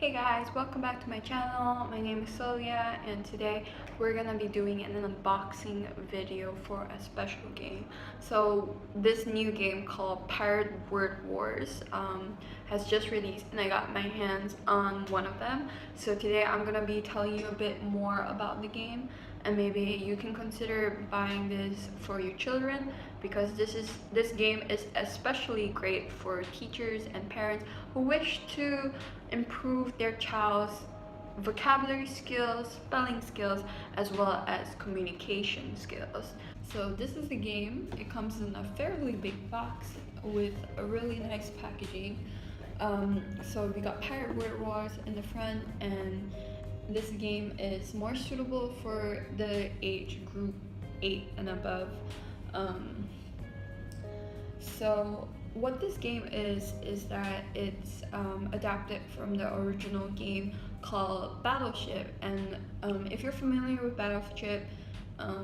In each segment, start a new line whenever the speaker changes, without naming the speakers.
Hey guys, welcome back to my channel. My name is Solia and today we're gonna be doing an unboxing video for a special game. So this new game called Pirate Word Wars has just released and I got my hands on one of them. So today I'm gonna be telling you a bit more about the game and maybe you can consider buying this for your children because this game is especially great for teachers and parents who wish to improve their child's vocabulary skills, spelling skills, as well as communication skills. So this is the game. It comes in a fairly big box with a really nice packaging. So we got Pirate Word Wars in the front, and this game is more suitable for the age group 8 and above. So what this game is that it's adapted from the original game called Battleship. And if you're familiar with Battleship,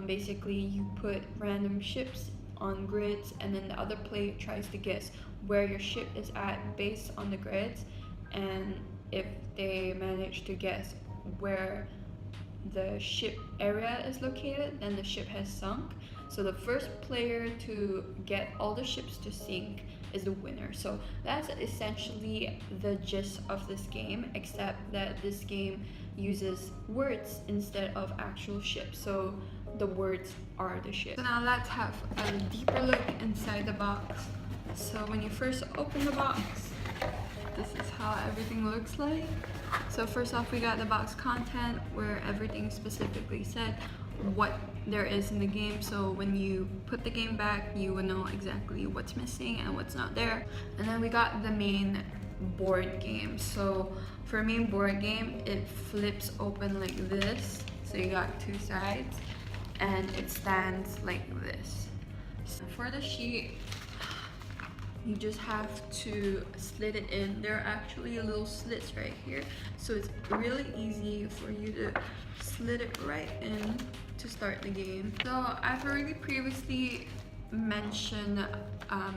basically you put random ships on grids and then the other player tries to guess where your ship is at based on the grids, and if they manage to guess where the ship area is located, then the ship has sunk. So the first player to get all the ships to sink is the winner. So that's essentially the gist of this game, except that this game uses words instead of actual ships. So the words are the ships. So now let's have a deeper look inside the box. So when you first open the box, this is how everything looks like. So first off, we got the box content where everything specifically said what there is in the game, so when you put the game back you will know exactly what's missing and what's not there. And then we got the main board game. So for a main board game, it flips open like this, so you got two sides and it stands like this. So for the sheet, you just have to slit it in. There are actually little slits right here, so it's really easy for you to slit it right in to start the game. So I've already previously mentioned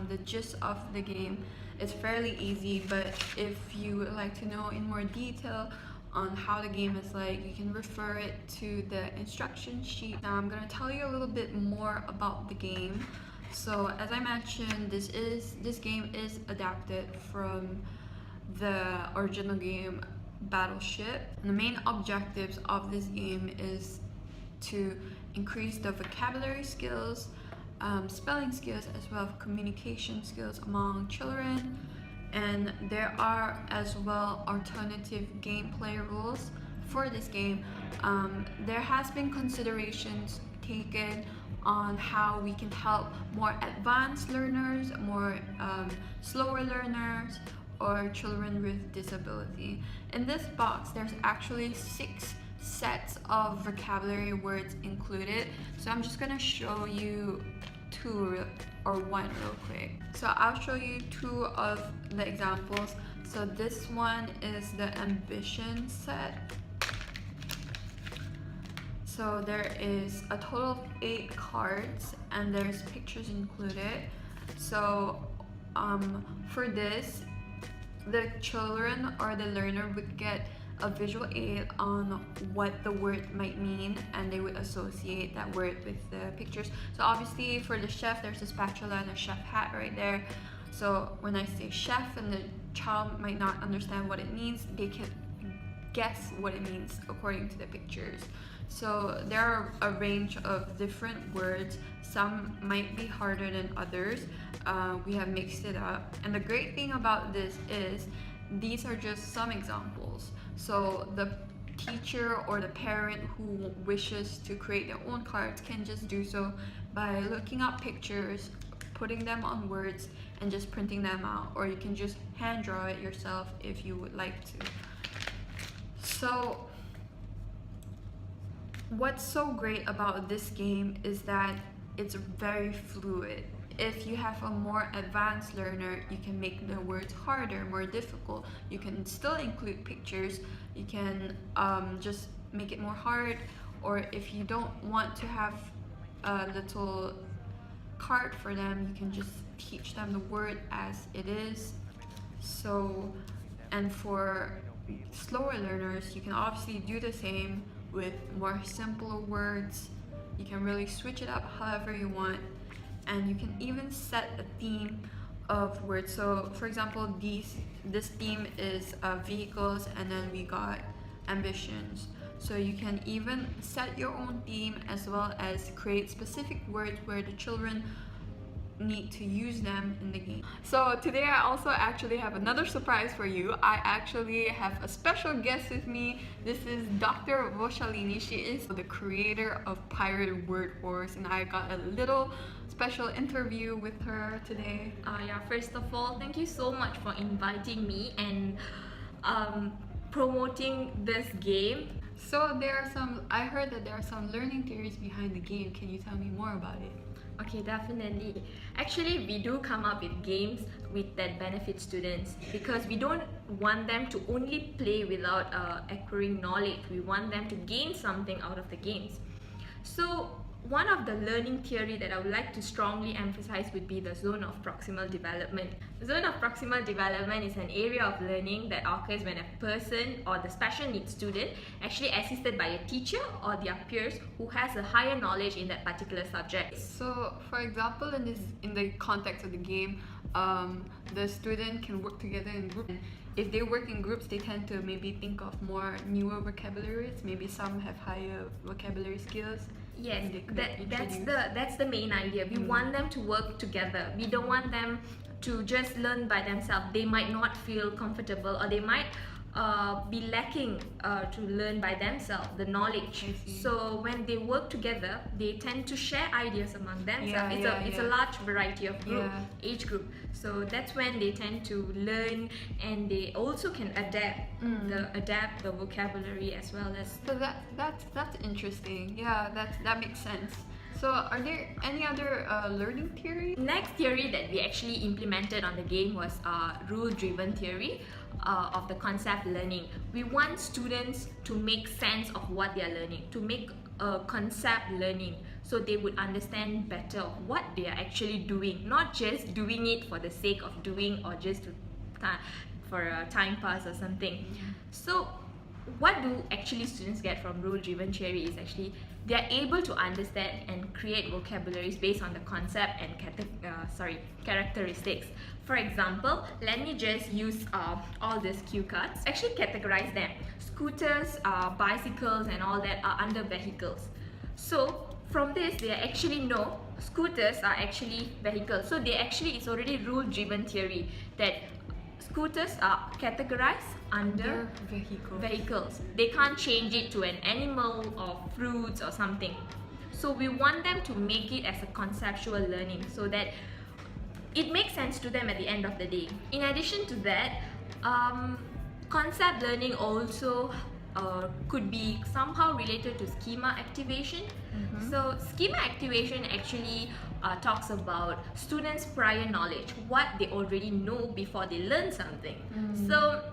the gist of the game. It's fairly easy, but if you would like to know in more detail on how the game is like, you can refer it to the instruction sheet. Now I'm gonna tell you a little bit more about the game. So as I mentioned, this game is adapted from the original game Battleship. And the main objectives of this game is to increase the vocabulary skills, spelling skills, as well as communication skills among children. And there are as well alternative gameplay rules for this game. There has been considerations taken on how we can help more advanced learners, more slower learners, or children with disability. In this box, there's actually 6 sets of vocabulary words included. So I'm just gonna show you one real quick. So I'll show you 2 of the examples. So this one is the ambition set. So there is a total of 8 cards and there's pictures included. So for this, the children or the learner would get a visual aid on what the word might mean, and they would associate that word with the pictures. So obviously for the chef, there's a spatula and a chef hat right there. So when I say chef and the child might not understand what it means, they can guess what it means according to the pictures. So there are a range of different words. Some might be harder than others. We have mixed it up. And the great thing about this is these are just some examples. So the teacher or the parent who wishes to create their own cards can just do so by looking up pictures, putting them on words, and just printing them out. Or you can just hand draw it yourself if you would like to. So what's so great about this game is that it's very fluid. If you have a more advanced learner, you can make the words harder, more difficult. You can still include pictures. You can just make it more hard. Or if you don't want to have a little card for them, you can just teach them the word as it is. So, and for slower learners, you can obviously do the same with more simpler words. You can really switch it up however you want, and you can even set a theme of words. So for example, this theme is vehicles, and then we got ambitions. So you can even set your own theme as well as create specific words where the children need to use them in the game. So today I also actually have another surprise for you. I actually have a special guest with me. This is Dr. Voshalini. She is the creator of Pirate Word Wars, and I got a little special interview with her today.
Yeah, first of all, thank you so much for inviting me and promoting this game.
So I heard that there are some learning theories behind the game. Can you tell me more about it?
Okay, definitely. Actually, we do come up with games that benefit students because we don't want them to only play without acquiring knowledge. We want them to gain something out of the games. So one of the learning theory that I would like to strongly emphasize would be the zone of proximal development. The zone of proximal development is an area of learning that occurs when a person or the special needs student actually assisted by a teacher or their peers who has a higher knowledge in that particular subject.
So for example, in the context of the game, the student can work together in groups. If they work in groups, they tend to maybe think of more newer vocabularies. Maybe some have higher vocabulary skills.
Yes, that's the main idea. We want them to work together. We don't want them to just learn by themselves. They might not feel comfortable, or they might be lacking to learn by themselves the knowledge. So when they work together, they tend to share ideas among themselves. It's a large variety of age group. So that's when they tend to learn, and they also can adapt the vocabulary as well as.
So that's interesting. Yeah, that makes sense. So are there any other learning theory?
Next theory that we actually implemented on the game was rule-driven theory of the concept learning. We want students to make sense of what they are learning, to make a concept learning, so they would understand better what they are actually doing, not just doing it for the sake of doing or just for a time pass or something. So what do actually students get from rule-driven theory is actually they are able to understand and create vocabularies based on the concept and characteristics. For example, let me just use all these cue cards. Actually categorize them. Scooters, bicycles and all that are under vehicles. So from this, they actually know scooters are actually vehicles. So it's already rule-driven theory that scooters are categorized under vehicles. They can't change it to an animal or fruits or something. So we want them to make it as a conceptual learning so that it makes sense to them at the end of the day. In addition to that, concept learning also could be somehow related to schema activation. So schema activation actually talks about students' prior knowledge, what they already know before they learn something. So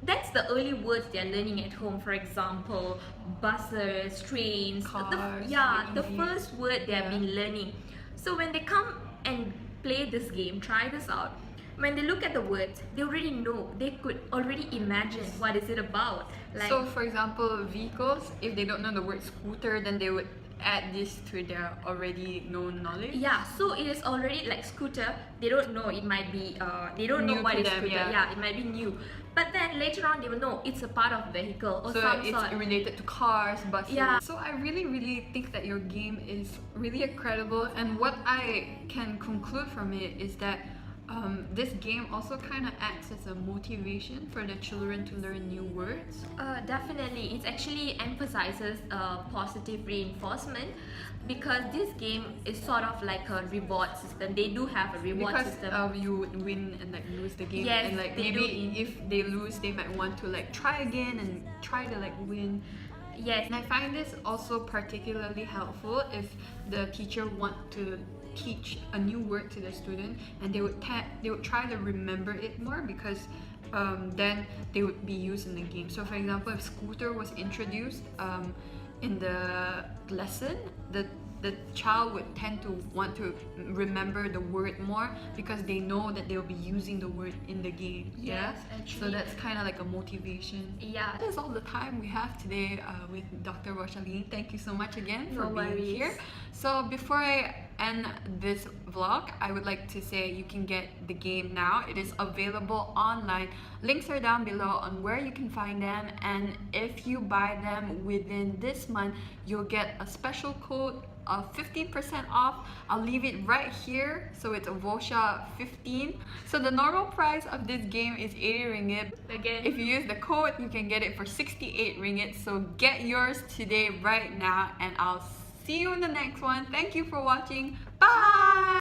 that's the early words they're learning at home. For example, buses, trains,
cars,
the first word they have been learning. So when they come and play this game, try this out, when they look at the words, they already know, they could already imagine what is it about.
So for example, vehicles, if they don't know the word scooter, then they would add this to their already known knowledge.
Yeah, so it is already like scooter, they don't know, it might be they don't know what is scooter. Yeah, it might be new, but then later on they will know it's a part of vehicle or
so
some
it's
sort.
related to cars, buses.
Yeah.
So I really think that your game is really incredible, and what I can conclude from it is that this game also kind of acts as a motivation for the children to learn new words.
Definitely, it actually emphasizes positive reinforcement because this game is sort of like a reward system. They do have a reward system.
Because you would win and like lose the game,
Yes,
and like
they
maybe if they lose, they might want to like try again and try to like win.
Yes,
And I find this also particularly helpful if the teacher want to teach a new word to the student, and they would try to remember it more because then they would be used in the game. So for example, if scooter was introduced in the lesson, the the child would tend to want to remember the word more because they know that they'll be using the word in the game.
Yes,
So
actually.
that's kind of like a motivation.
Yeah.
That is all the time we have today with Dr. Rosaline. Thank you so much again for
No
being
worries.
here. So before I end this vlog, I would like to say you can get the game now. It is available online. Links are down below on where you can find them, and if you buy them within this month, you'll get a special code of 15% off. I'll leave it right here, so it's Vosha 15. So the normal price of this game is 80 ringgit.
Again.
If you use the code, you can get it for 68 ringgit. So get yours today right now, and I'll see you in the next one. Thank you for watching. Bye!